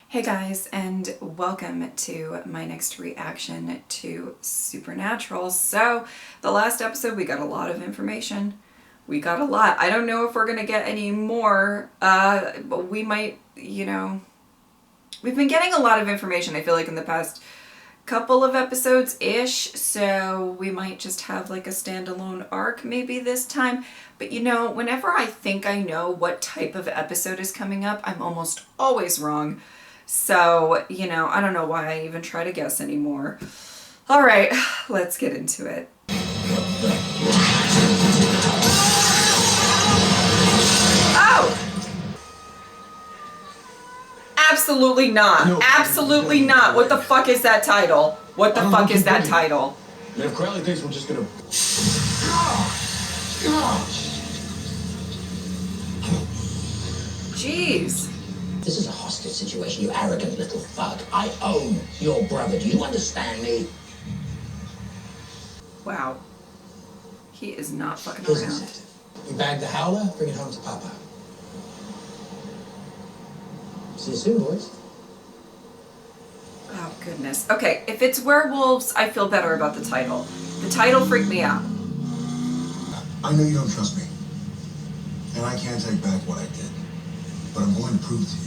Hey guys, and welcome to my next reaction to Supernatural. So, the last episode we got a lot of information. We got a lot. I don't know if we're gonna get any more, but we might, we've been getting a lot of information, I feel like, in the past couple of episodes-ish, so we might just have like a standalone arc maybe this time. But whenever I think I know what type of episode is coming up, I'm almost always wrong. So, I don't know why I even try to guess anymore. All right, let's get into it. Oh! Absolutely not. No, absolutely not. What the fuck is that title? What the fuck is that title? And if Crowley thinks we're just gonna... Jeez. This is a hostage situation, you arrogant little fuck. I own your brother. Do you understand me? Wow. He is not fucking Here's around. incentive. You bag the howler, bring it home to Papa. See you soon, boys. Oh, goodness. Okay, if it's werewolves, I feel better about the title. The title freaked me out. I know you don't trust me, and I can't take back what I did, but I'm going to prove it to you.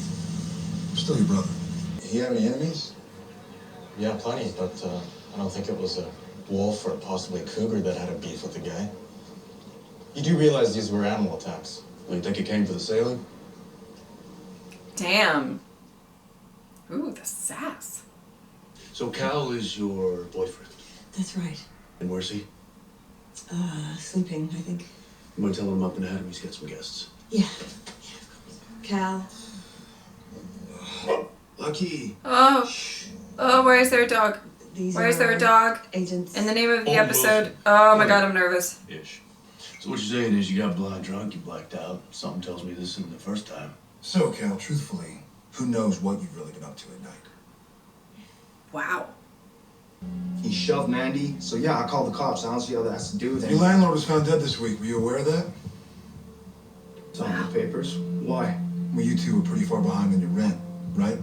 I'm still your brother. You have any enemies? Yeah, plenty, but I don't think it was a wolf or possibly a cougar that had a beef with the guy. You do realize these were animal attacks? Well, you think he came for the sailing? Damn. Ooh, the sass. So Cal is your boyfriend? That's right. And where's he? Sleeping, I think. You want to tell him up and ahead he's got some guests? Yeah. Cal. Lucky. Oh. Oh, why is there a dog? These Why is there a dog? Agents. In the name of the Oh, episode. Oh my god, I'm nervous. Ish. So what you're saying is you got blind drunk, you blacked out. Something tells me this isn't the first time. So, Cal, truthfully, who knows what you've really been up to at night? Wow. He shoved Mandy, so yeah, I called the cops. I don't see how that has to do with Your anything. landlord was found dead this week. Were you aware of that? It's on the papers. Why? Well, you two were pretty far behind on your rent, right?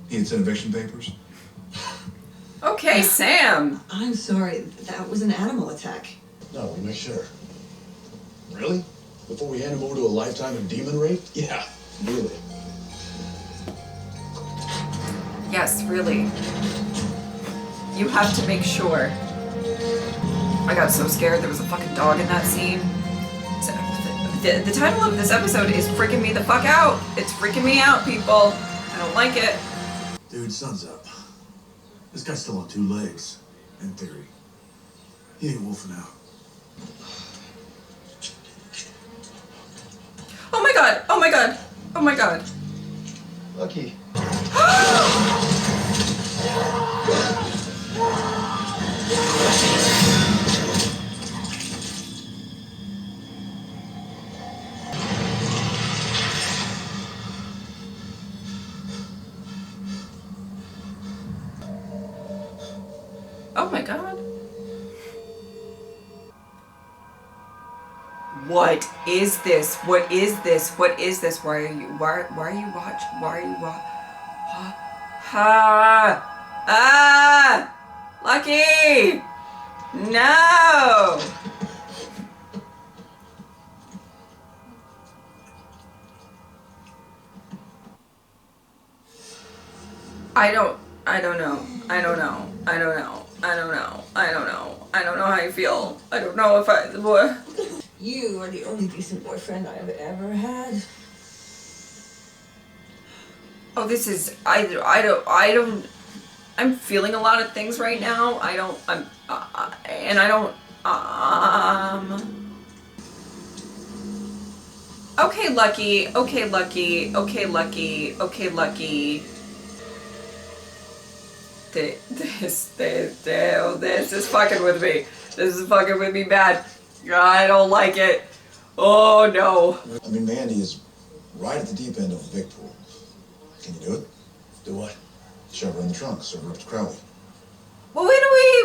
He had sent eviction papers. Okay, Sam. I'm sorry. That was an animal attack. No, we make sure. Really? Before we hand him over to a lifetime of demon rape? Yeah, really. Yes, really. You have to make sure. I got so scared there was a fucking dog in that scene. So, the title of this episode is freaking me the fuck out. It's freaking me out, people. I don't like it. Dude, sun's up. This guy's still on two legs, in theory. He ain't wolfing out. Oh my god! Oh my god! Oh my god! Lucky. Oh my god. What is this? What is this? What is this? Why are you Lucky! No! I don't know how I feel. I don't know if what. You are the only decent boyfriend I've ever had. Oh, this is, I'm feeling a lot of things right now. Okay, Lucky. Okay, Lucky. Okay, Lucky. Okay, Lucky. This is fucking with me. This is fucking with me bad. I don't like it. Oh no. I mean, Mandy is right at the deep end of the big pool. Can you do it? Do what? Shove her in the trunk, serve her up to Crowley. Well,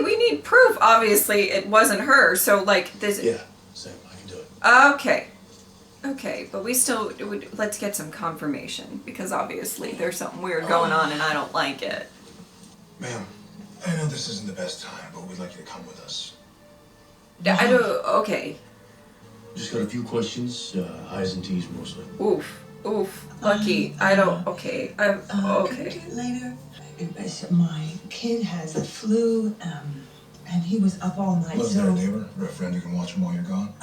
we need proof. Obviously, it wasn't her. So, like, this. Yeah, Sam, I can do it. Okay. Okay, but we still let's get some confirmation because obviously there's something weird going on and I don't like it. Ma'am, I know this isn't the best time, but we'd like you to come with us. I don't. Okay. Just got a few questions, I's and T's mostly. Oof. Lucky. I don't. Okay. I'm Can we okay. do it later? My kid has the flu, and he was up all night, Live there, neighbor, or a friend who can watch him while you're gone.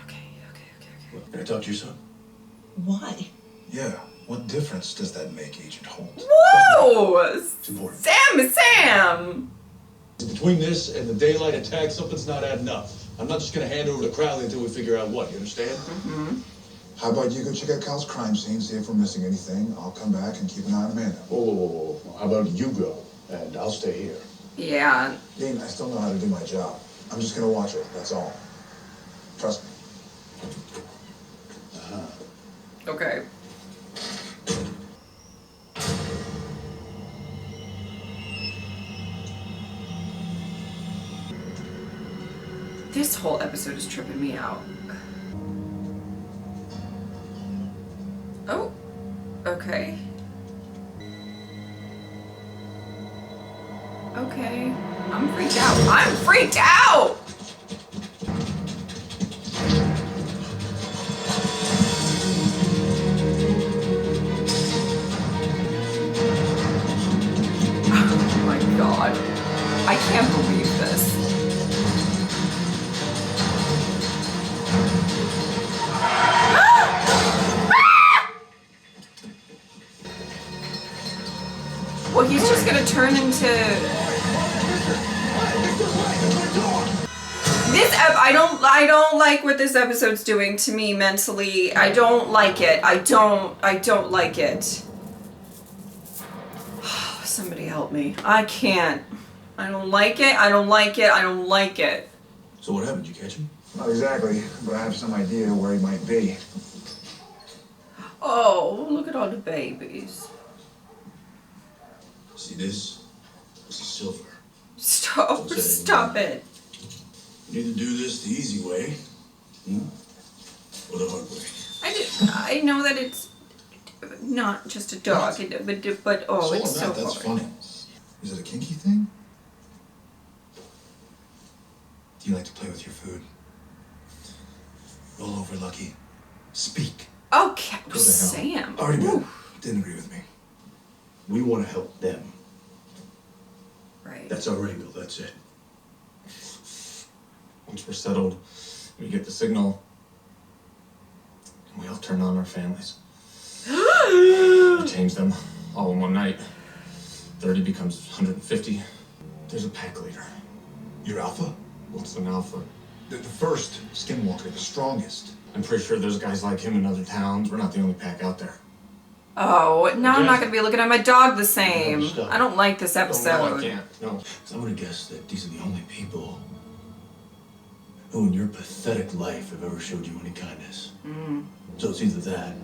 Okay. Can I talk to your son? Why? Yeah, what difference does that make, Agent Holt? Whoa! It's important. Sam! Between this and the daylight attack, something's not adding up. I'm not just gonna hand over to Crowley until we figure out what, you understand? How about you go check out Cal's crime scene, see if we're missing anything. I'll come back and keep an eye on Amanda. Whoa. How about you go, and I'll stay here. Yeah. Dean, I still know how to do my job. I'm just gonna watch it, that's all. Trust me. Okay. This whole episode is tripping me out. Oh. Okay. Okay. I'm freaked out! Oh my god. I can't believe this. Well, he's just gonna turn into this. I don't like what this episode's doing to me mentally. I don't like it. I don't like it. Somebody help me. I can't. I don't like it. I don't like it. So what happened? Did you catch him? Not exactly, but I have some idea where he might be. Oh, look at all the babies. See this? This is silver. Stop it. You either do this the easy way, or the hard way. I know that it's not just a dog, but oh, it's so hard. That's funny. Is it a kinky thing? Do you like to play with your food? Roll over, Lucky. Speak. Okay, Go to hell. Sam. Already Ooh. been. Didn't agree with me. We want to help them. Right. That's our angle, that's it. Once we're settled, we get the signal, and we all turn on our families. We change them all in one night. 30 becomes 150. There's a pack leader. You're Alpha? What's an alpha? The first skinwalker, the strongest. I'm pretty sure there's guys like him in other towns. We're not the only pack out there. Oh, now I'm not gonna be looking at my dog the same. No, stop. I don't like this No, episode. I can't. No. So I'm gonna guess that these are the only people who in your pathetic life have ever showed you any kindness. So it's either that,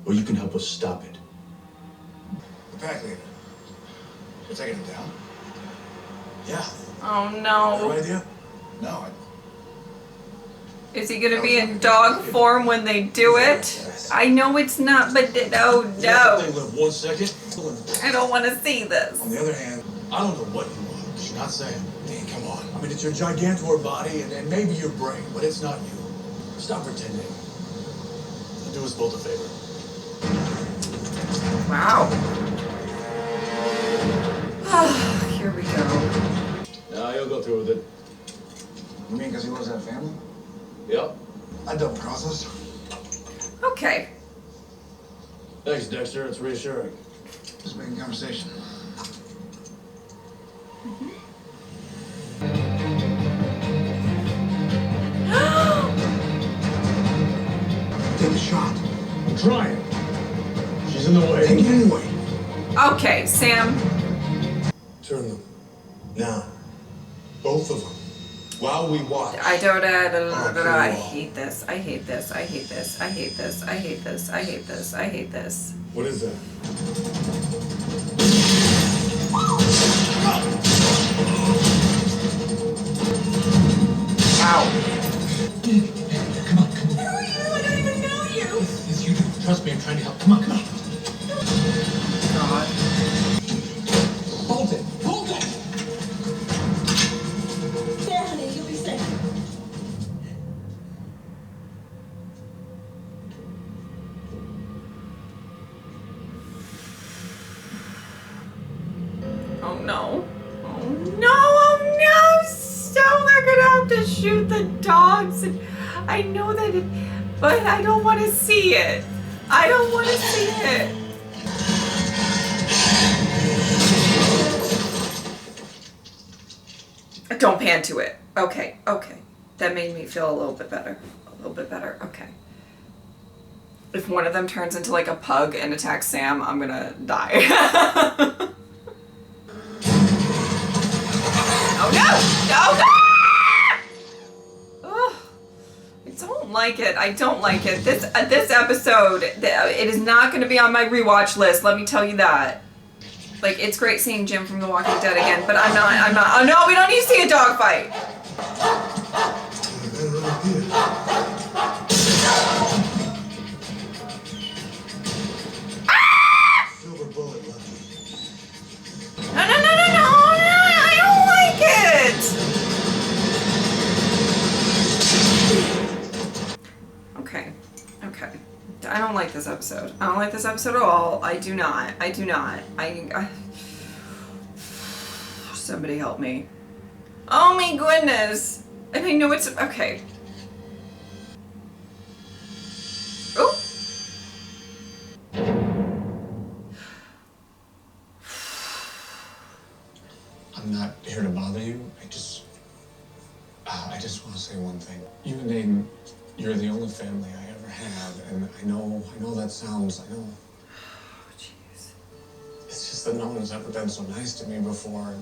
or you can help us stop it. The pack leader. You're taking him down? Yeah. Oh Good no. idea? No, Is he gonna be in dog form when they do it? I know it's not, but oh They no. live 1 second. I don't want to see this. on the other hand, I don't know what you want. She's not saying. Dean, come on. I mean, it's your gigantor body and maybe your brain, but it's not you. Stop pretending. Do us both a favor. Wow. Here we go. Nah, you'll go through with it. You mean because he loves that family? Yep. I double cross us. Okay. Thanks, Dexter. It's reassuring. Just making conversation. Take a shot. I'm trying. She's in the way. Take it anyway. Okay, Sam. Turn them. Now. Both of them. While we watch. I don't. I hate this. I hate this. I hate this. I hate this. I hate this. I hate this. I hate this. What is that? Ow! Come on, come on. Who are you? I don't even know you. Yes, you do. Trust me, I'm trying to help. Come on, come on. God. Hold it. Hold it! There, honey, you'll be safe. Oh no. Oh no, oh no! So they're gonna have to shoot the dogs. And I know that, but I don't want to see it. I don't want to see it. Don't pan to it. Okay, okay. That made me feel a little bit better. A little bit better. Okay. If one of them turns into like a pug and attacks Sam, I'm gonna die. Oh no! Oh no! Ugh. I don't like it. I don't like it. This episode, it is not going to be on my rewatch list. Let me tell you that. Like, it's great seeing Jim from The Walking Dead again, but I'm not. Oh no, we don't need to see a dog fight. Silver bullet left. No, no, no, no, no, no, I don't like it. Okay, okay. I don't like this episode. I don't like this episode at all. I do not. I do not. Somebody help me. Oh my goodness. And I know it's okay. Oh. I'm not here to bother you. I just want to say one thing. You and Aiden, you're the only family I ever had, and I know that sounds, I know. Oh, jeez. It's just that no one's ever been so nice to me before.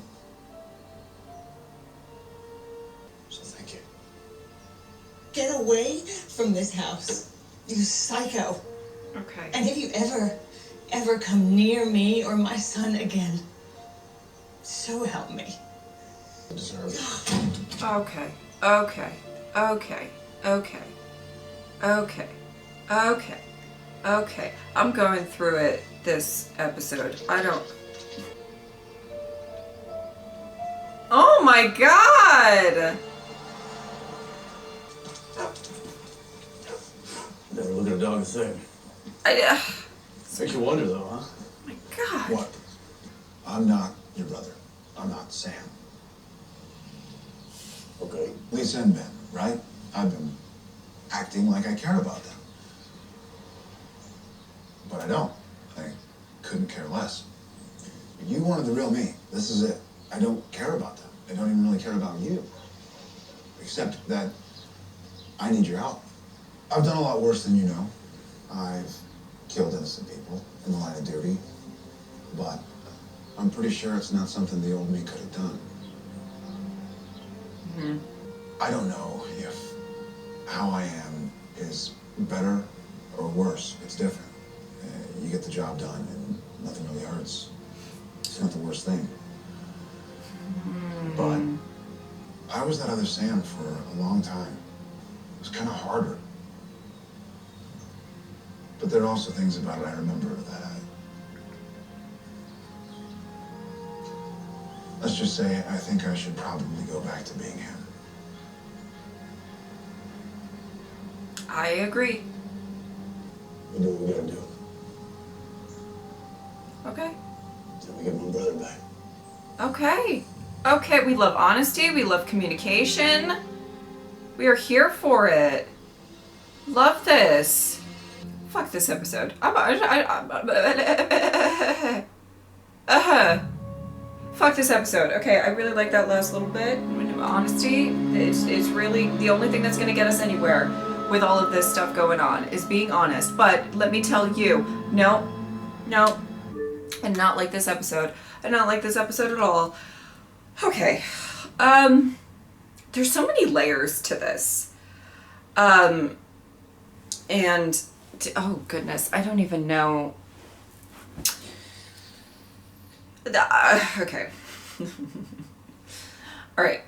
So thank you. Get away from this house, you psycho. Okay. And if you ever come near me or my son again, so help me. I deserve it. Okay. Okay. Okay. Okay. Okay. Okay. Okay. I'm going through it this episode. I don't. Oh my god! Never look at a dog the same. Makes you wonder, though, huh? My god. What? I'm not your brother. I'm not Sam. Okay, Lisa and Ben, right? I've been acting like I care about them. But I don't. I couldn't care less. You wanted the real me. This is it. I don't care about them. I don't even really care about you. Except that I need your help. I've done a lot worse than you know. I've killed innocent people in the line of duty. But I'm pretty sure it's not something the old me could have done. Mm-hmm. I don't know if how I am is better or worse. It's different. You get the job done and nothing really hurts. It's not the worst thing. But I was that other Sam for a long time. It was kind of harder. But there are also things about it I remember that let's just say I think I should probably go back to being him. I agree. We do what we gotta do. Okay. Then we get my brother back. Okay. Okay, we love honesty. We love communication. We are here for it. Love this. Fuck this episode. Fuck this episode. Okay, I really like that last little bit. Honesty is really the only thing that's going to get us anywhere with all of this stuff going on, is being honest. But let me tell you, no, and not like this episode. I not like this episode at all. Okay. There's so many layers to this. And oh goodness, I don't even know. Okay. All right.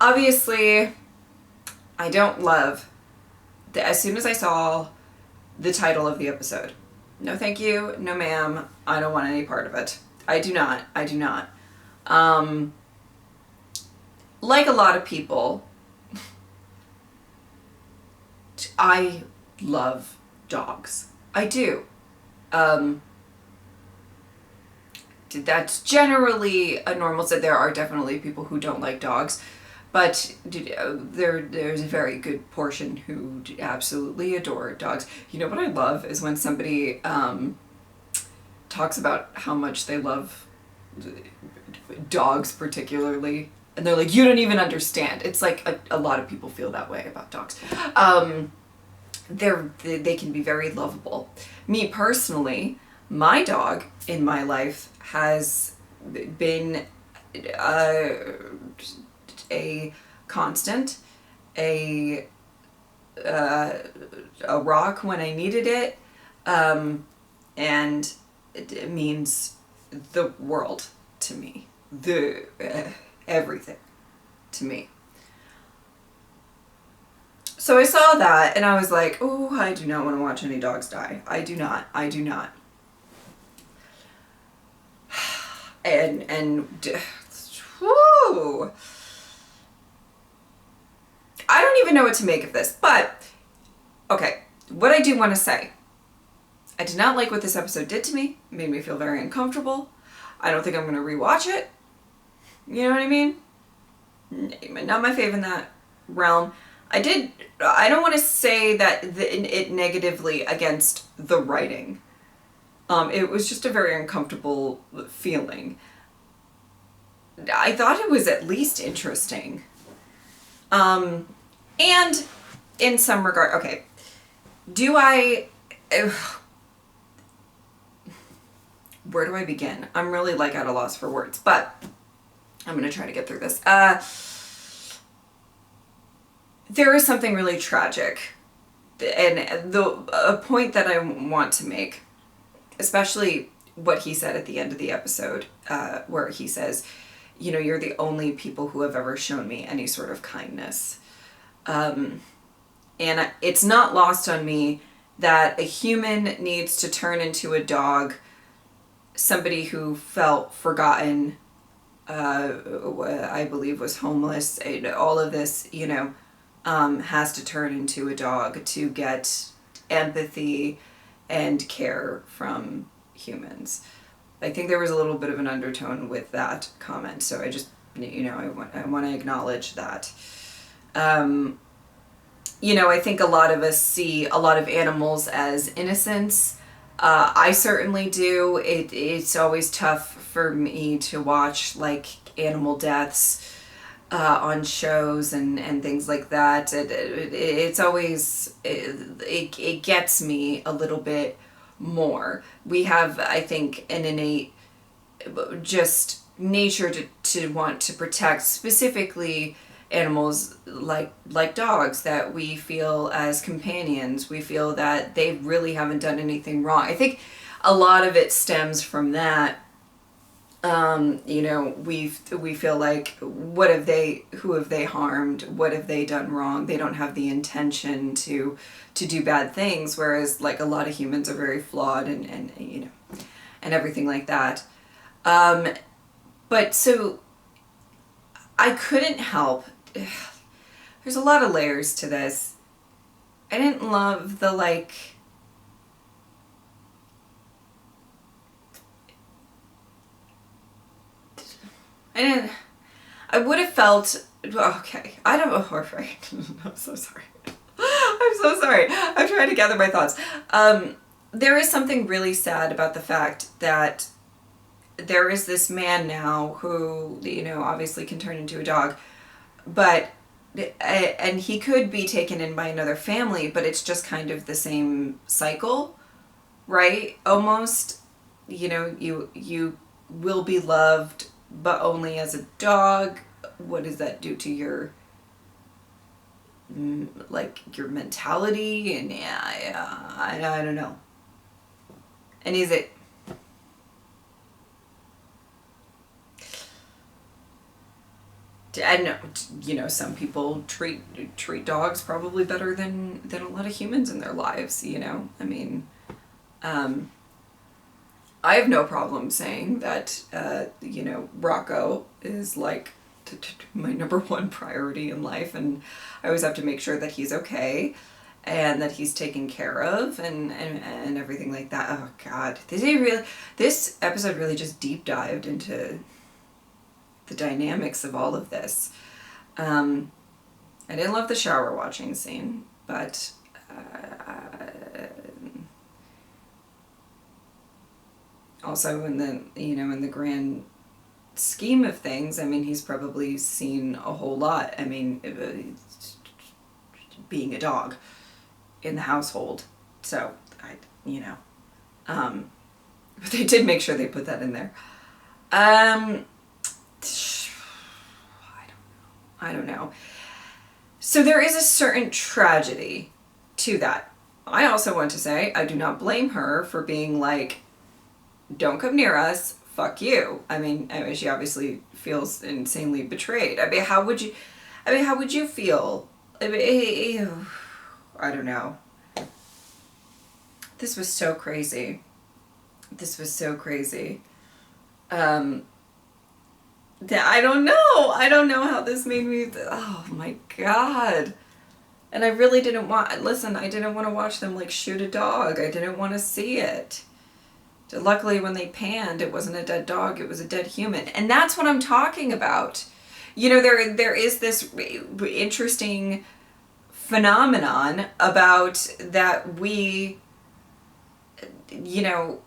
Obviously, I don't love as soon as I saw the title of the episode, no thank you, no ma'am, I don't want any part of it. I do not. Like a lot of people, I love dogs. I do. That's generally a normal set. There are definitely people who don't like dogs, but there's a very good portion who absolutely adore dogs. You know what I love is when somebody talks about how much they love dogs particularly, and they're like, you don't even understand. It's like a lot of people feel that way about dogs. They can be very lovable. Me personally, my dog in my life has been a constant, a rock when I needed it, and it means the world to me, everything to me. So I saw that and I was like, oh, I do not want to watch any dogs die. I do not. Whew. I don't even know what to make of this, but okay, what I do want to say, I did not like what this episode did to me. It made me feel very uncomfortable. I don't think I'm going to rewatch it. You know what I mean? Not my fave in that realm. I don't want to say that it negatively against the writing. It was just a very uncomfortable feeling. I thought it was at least interesting. And in some regard, okay, where do I begin? I'm really like at a loss for words, but I'm going to try to get through this. There is something really tragic, and a point that I want to make, especially what he said at the end of the episode, where he says, you know, you're the only people who have ever shown me any sort of kindness. And it's not lost on me that a human needs to turn into a dog, somebody who felt forgotten, I believe was homeless, all of this, you know, has to turn into a dog to get empathy and care from humans. I think there was a little bit of an undertone with that comment, so I just, you know, I want to acknowledge that. You know, I think a lot of us see a lot of animals as innocents. I certainly do. It's always tough for me to watch like animal deaths on shows and things like that. It's always, it gets me a little bit more. We have, I think, an innate just nature to want to protect specifically animals like dogs that we feel as companions. We feel that they really haven't done anything wrong. I think a lot of it stems from that. You know, we feel like, who have they harmed? What have they done wrong? They don't have the intention to do bad things, whereas like a lot of humans are very flawed and you know, and everything like that. But so I couldn't help, there's a lot of layers to this. I didn't love the like, I would have felt, okay, I don't know, right, I'm so sorry. I'm trying to gather my thoughts. There is something really sad about the fact that there is this man now who, you know, obviously can turn into a dog, but, and he could be taken in by another family, but it's just kind of the same cycle, right? Almost, you know, you will be loved, but only as a dog. What does that do to your, like, your mentality? And yeah, I don't know. And is it, And you know, some people treat dogs probably better than a lot of humans in their lives, you know. I mean, I have no problem saying that you know, Rocco is like my number one priority in life, and I always have to make sure that he's okay and that he's taken care of and everything like that. Oh God, this episode really just deep dived into the dynamics of all of this. I didn't love the shower watching scene, but also in the, you know, in the grand scheme of things, I mean, he's probably seen a whole lot. I mean, being a dog in the household. So, you know, but they did make sure they put that in there. I don't know. So there is a certain tragedy to that. I also want to say I do not blame her for being like, don't come near us, fuck you. I mean, she obviously feels insanely betrayed. I mean, how would you feel? I mean, I don't know. This was so crazy. I don't know how this made me, oh my God. And I really didn't want to watch them like shoot a dog. I didn't want to see it. Luckily when they panned, it wasn't a dead dog, it was a dead human. And that's what I'm talking about. You know, there is this interesting phenomenon about that we, you know,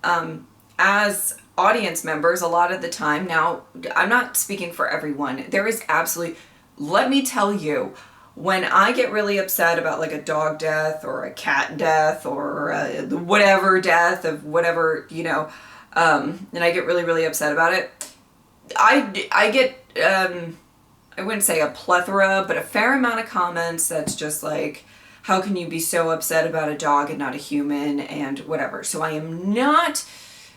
as audience members, a lot of the time, now I'm not speaking for everyone, there is absolutely, let me tell you, when I get really upset about like a dog death or a cat death or whatever death of whatever, you know, and I get really, really upset about it, I get, I wouldn't say a plethora, but a fair amount of comments that's just like, how can you be so upset about a dog and not a human and whatever. So I am not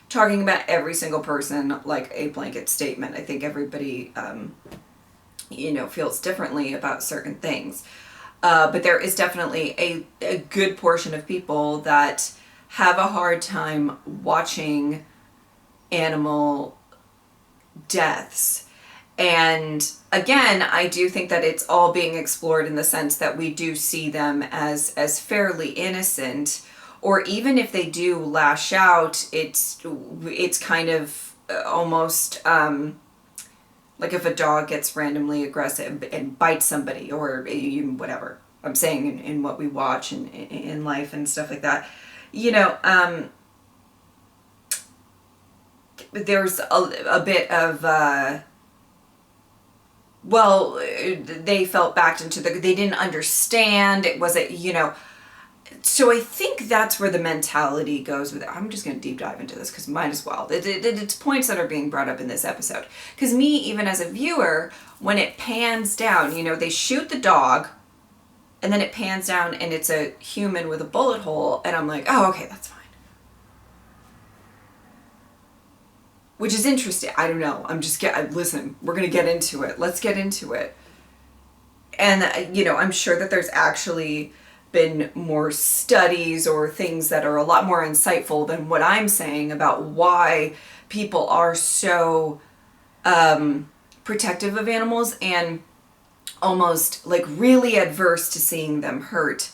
talking about every single person like a blanket statement. I think everybody, you know, feels differently about certain things. But there is definitely a good portion of people that have a hard time watching animal deaths. And again, I do think that it's all being explored in the sense that we do see them as fairly innocent, or even if they do lash out, it's kind of almost like if a dog gets randomly aggressive and bites somebody, or even whatever I'm saying in what we watch in life and stuff like that, you know, there's a bit of well, they felt backed into they didn't understand, it wasn't, you know. So I think that's where the mentality goes with it. I'm just going to deep dive into this because might as well. It's points that are being brought up in this episode. Because me, even as a viewer, when it pans down, you know, they shoot the dog and then it pans down and it's a human with a bullet hole, and I'm like, oh, okay, that's fine. Which is interesting. I don't know. Listen, we're going to get into it. Let's get into it. And, you know, I'm sure that there's actually been more studies or things that are a lot more insightful than what I'm saying about why people are so protective of animals and almost like really adverse to seeing them hurt.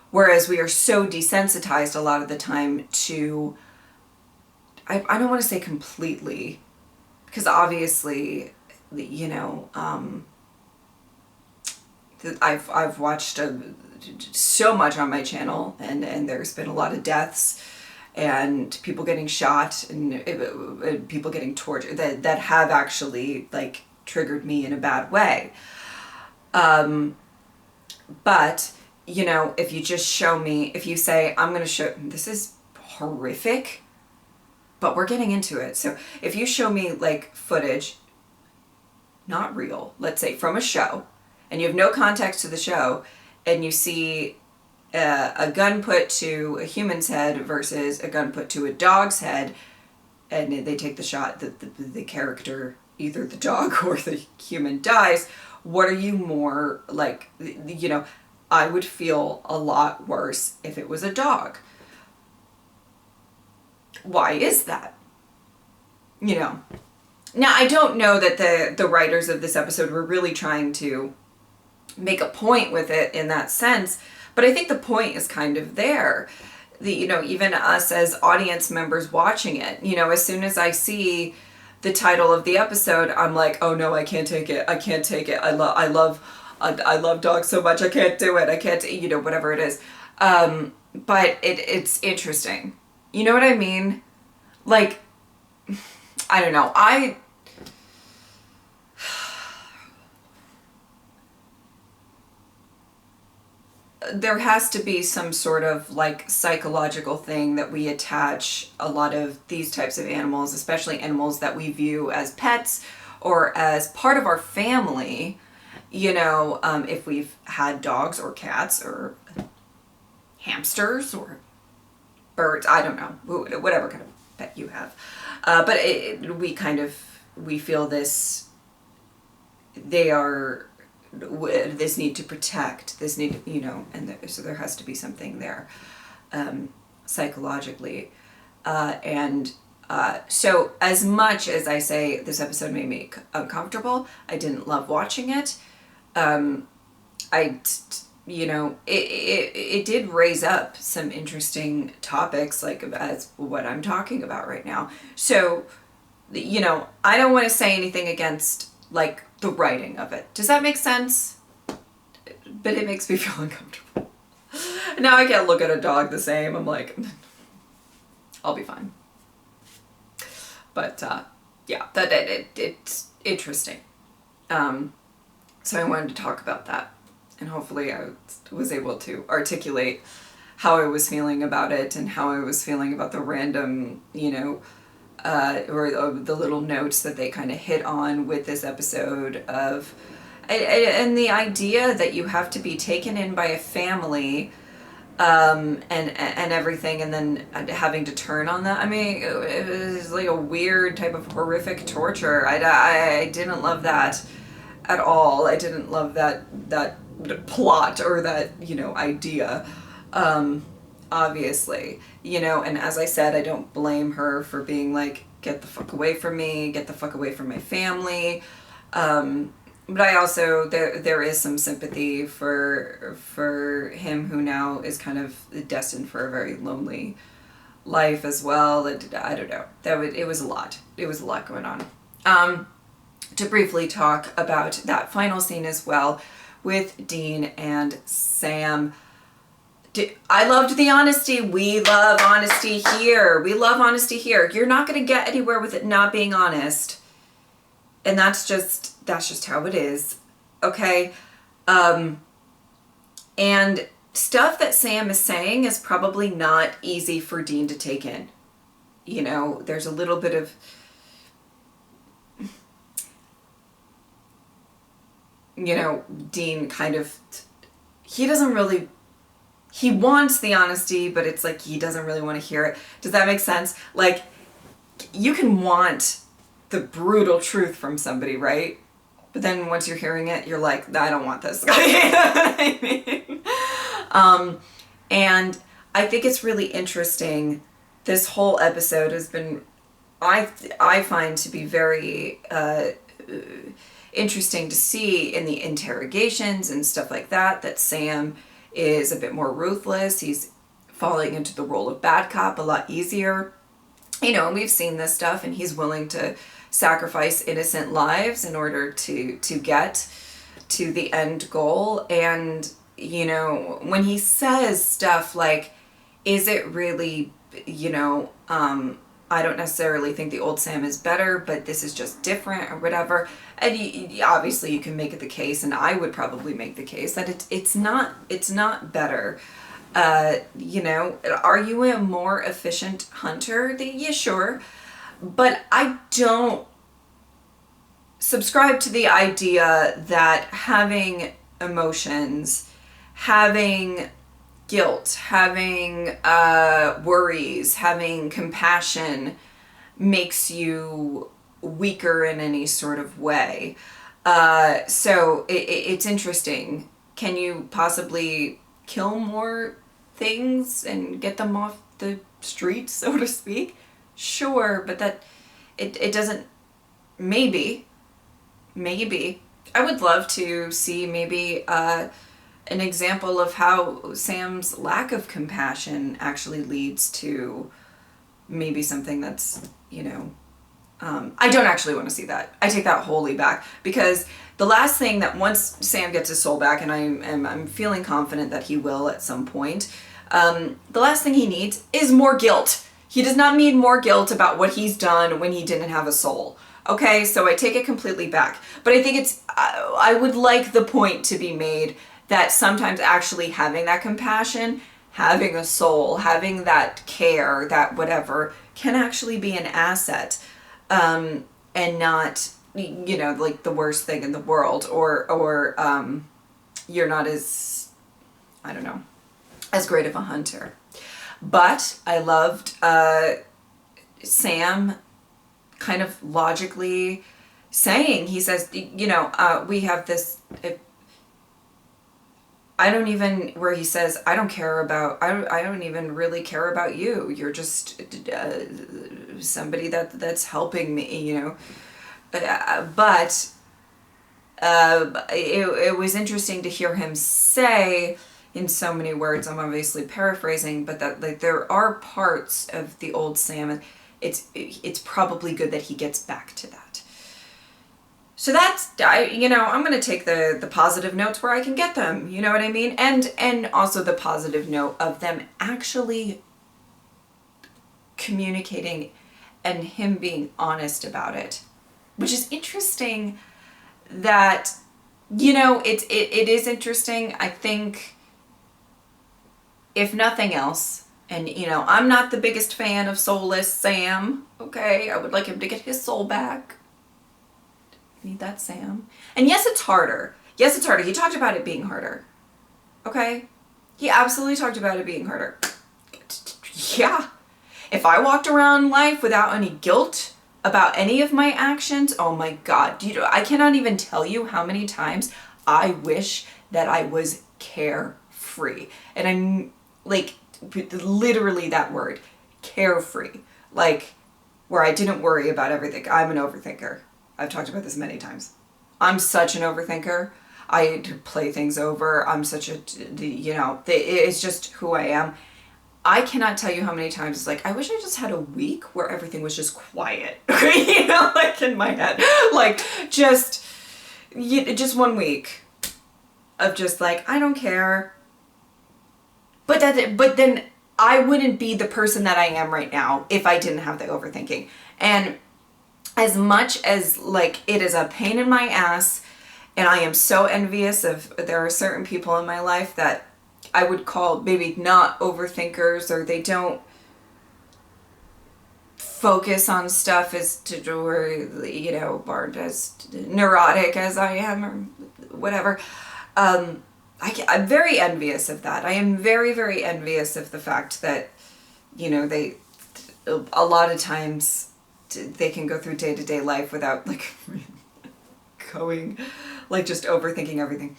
Whereas we are so desensitized a lot of the time to, I don't want to say completely, because obviously, you know, I've watched so much on my channel, and there's been a lot of deaths and people getting shot and people getting tortured that have actually like triggered me in a bad way. But you know, if you just show me, if you say, I'm going to show, this is horrific, but we're getting into it. So if you show me like footage, not real, let's say from a show, and you have no context to the show, and you see a gun put to a human's head versus a gun put to a dog's head, and they take the shot, the character, either the dog or the human dies, What are you more like, you know, I would feel a lot worse if it was a dog. Why is that? You know, now I don't know that the writers of this episode were really trying to make a point with it in that sense, but I think the point is kind of there. You know, even us as audience members watching it, you know, as soon as I see the title of the episode, I'm like, oh no, I can't take it. I can't take it. I love dogs so much. I can't do it. I can't, you know, whatever it is. But it's interesting. You know what I mean? Like, I don't know. There has to be some sort of like psychological thing that we attach a lot of these types of animals, especially animals that we view as pets or as part of our family. You know, if we've had dogs or cats or hamsters or birds, I don't know, whatever kind of pet you have. But we feel this, this need to protect, this need, you know, and so there has to be something there psychologically. So as much as I say this episode made me uncomfortable, I didn't love watching it. You know, it did raise up some interesting topics, like as what I'm talking about right now. So, you know, I don't want to say anything against like the writing of it. Does that make sense? But it makes me feel uncomfortable. Now I can't look at a dog the same. I'm like, I'll be fine. But yeah, it's interesting. So I wanted to talk about that, and hopefully I was able to articulate how I was feeling about it and how I was feeling about the random, you know, or the little notes that they kind of hit on with this episode of, and the idea that you have to be taken in by a family, and everything, and then having to turn on that. I mean, it was like a weird type of horrific torture. I didn't love that at all. I didn't love that plot or that, you know, idea. Obviously, you know, and as I said, I don't blame her for being like, get the fuck away from me, get the fuck away from my family. But I also, there is some sympathy for him, who now is kind of destined for a very lonely life as well. I don't know. It was a lot. It was a lot going on. To briefly talk about that final scene as well with Dean and Sam. I loved the honesty. We love honesty here. We love honesty here. You're not going to get anywhere with it not being honest. And that's just how it is. Okay. And stuff that Sam is saying is probably not easy for Dean to take in. You know, there's a little bit of, you know, Dean kind of, he wants the honesty, but it's like he doesn't really want to hear it. Does that make sense? Like, you can want the brutal truth from somebody, right? But then once you're hearing it, you're like, I don't want this. You know what I mean? And I think it's really interesting. This whole episode has been, I find to be very interesting to see in the interrogations and stuff like that Sam is a bit more ruthless. He's falling into the role of bad cop a lot easier. You know, and we've seen this stuff, and he's willing to sacrifice innocent lives in order to get to the end goal. And, you know, when he says stuff like, is it really, you know, I don't necessarily think the old Sam is better, but this is just different or whatever. And obviously you can make it the case, and I would probably make the case that it's not better. You know, are you a more efficient hunter? Yeah, sure. But I don't subscribe to the idea that having emotions, having guilt, having worries, having compassion makes you weaker in any sort of way. So it's interesting. Can you possibly kill more things and get them off the streets, so to speak? Sure, but it doesn't, maybe, I would love to see maybe an example of how Sam's lack of compassion actually leads to maybe something that's, I don't actually want to see that. I take that wholly back, because the last thing that, once Sam gets his soul back, and I'm feeling confident that he will at some point, the last thing he needs is more guilt. He does not need more guilt about what he's done when he didn't have a soul. Okay, so I take it completely back. But I think I would like the point to be made that sometimes actually having that compassion, having a soul, having that care, that whatever, can actually be an asset, and not, like the worst thing in the world, or you're not as, I don't know, as great of a hunter. But I loved Sam kind of logically saying, he says, we have this, where he says, I don't even really care about you. You're just somebody that's helping me, but it was interesting to hear him say, in so many words, I'm obviously paraphrasing, but that, like, there are parts of the old Sam, and it's probably good that he gets back to that. So that's, I'm going to take the positive notes where I can get them, you know what I mean? And also the positive note of them actually communicating and him being honest about it, which is interesting that, it is interesting. I think, if nothing else, and I'm not the biggest fan of soulless Sam, okay? I would like him to get his soul back. Need that Sam. And yes, it's harder. He talked about it being harder. Okay? He absolutely talked about it being harder. Yeah. If I walked around life without any guilt about any of my actions, oh my God. I cannot even tell you how many times I wish that I was carefree. And I'm like, literally that word, carefree. Like, where I didn't worry about everything. I'm an overthinker. I've talked about this many times. I'm such an overthinker. I play things over. I'm such a, it's just who I am. I cannot tell you how many times it's like, I wish I just had a week where everything was just quiet, like in my head. Like, just 1 week of just like, I don't care. But then I wouldn't be the person that I am right now if I didn't have the overthinking. And as much as, like, it is a pain in my ass, and I am so envious of, there are certain people in my life that I would call maybe not overthinkers, or they don't focus on stuff as to, or, or as neurotic as I am, or whatever. I'm very envious of that. I am very, very envious of the fact that, they, a lot of times, they can go through day-to-day life without, like, going, like, just overthinking everything.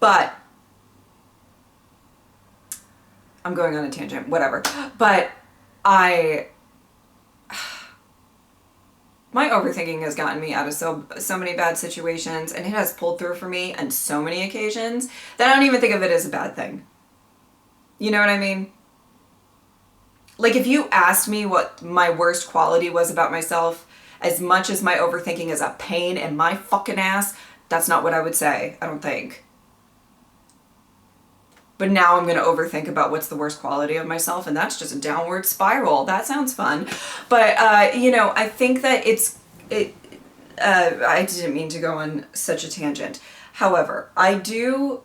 But I'm going on a tangent, whatever. But my overthinking has gotten me out of so many bad situations, and it has pulled through for me on so many occasions that I don't even think of it as a bad thing. You know what I mean? Like, if you asked me what my worst quality was about myself, as much as my overthinking is a pain in my fucking ass, that's not what I would say, I don't think. But now I'm going to overthink about what's the worst quality of myself, and that's just a downward spiral. That sounds fun. But, I think that I didn't mean to go on such a tangent. However, I don't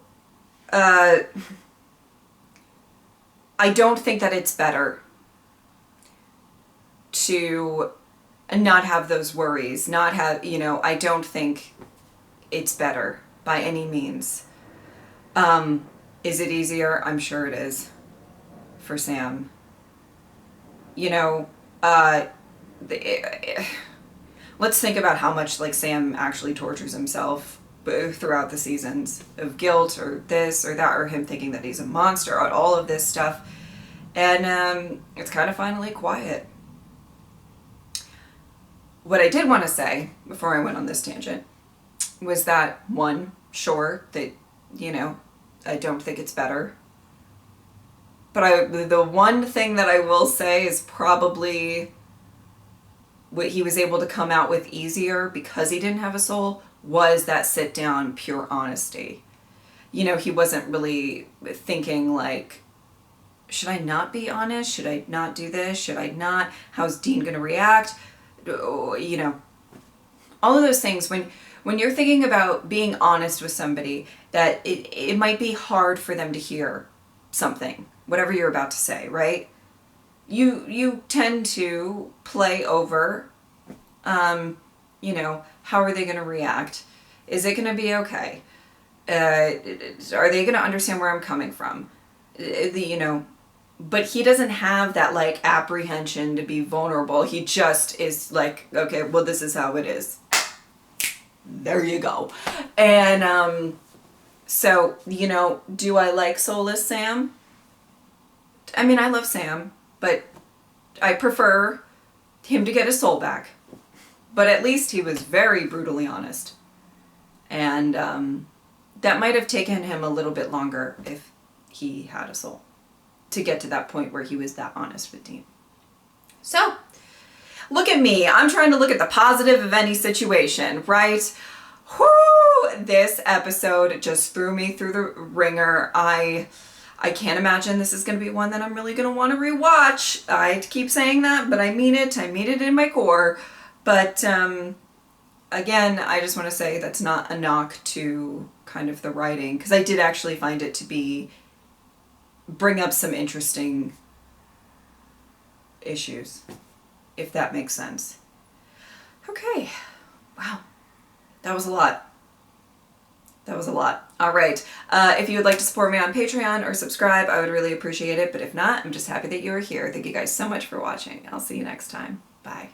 think that it's better to not have those worries, not have, I don't think it's better by any means. Is it easier? I'm sure it is for Sam. let's think about how much like Sam actually tortures himself throughout the seasons of guilt or this or that, or him thinking that he's a monster, or all of this stuff. And it's kind of finally quiet. What I did want to say before I went on this tangent was that, one, sure, that, you know, I don't think it's better. But the one thing that I will say is probably what he was able to come out with easier because he didn't have a soul was that sit down, pure honesty. You know, he wasn't really thinking like, should I not be honest? Should I not do this? Should I not? How's Dean going to react? You know, all of those things. When you're thinking about being honest with somebody, that it might be hard for them to hear something, whatever you're about to say, right? You tend to play over, you know, how are they going to react? Is it going to be okay? Are they going to understand where I'm coming from? You know, but he doesn't have that like apprehension to be vulnerable. He just is like, okay, well, this is how it is. There you go. And so, you know, do I like soulless Sam? I mean, I love Sam, but I prefer him to get his soul back. But at least he was very brutally honest. And that might have taken him a little bit longer if he had a soul to get to that point where he was that honest with Dean. So, look at me. I'm trying to look at the positive of any situation, right? Whoo! This episode just threw me through the ringer. I can't imagine this is going to be one that I'm really going to want to rewatch. I keep saying that, but I mean it. I mean it in my core. But again, I just want to say that's not a knock to kind of the writing, because I did actually find it to bring up some interesting issues, if that makes sense. Okay. Wow. That was a lot. That was a lot. All right. If you would like to support me on Patreon or subscribe, I would really appreciate it. But if not, I'm just happy that you are here. Thank you guys so much for watching. I'll see you next time. Bye.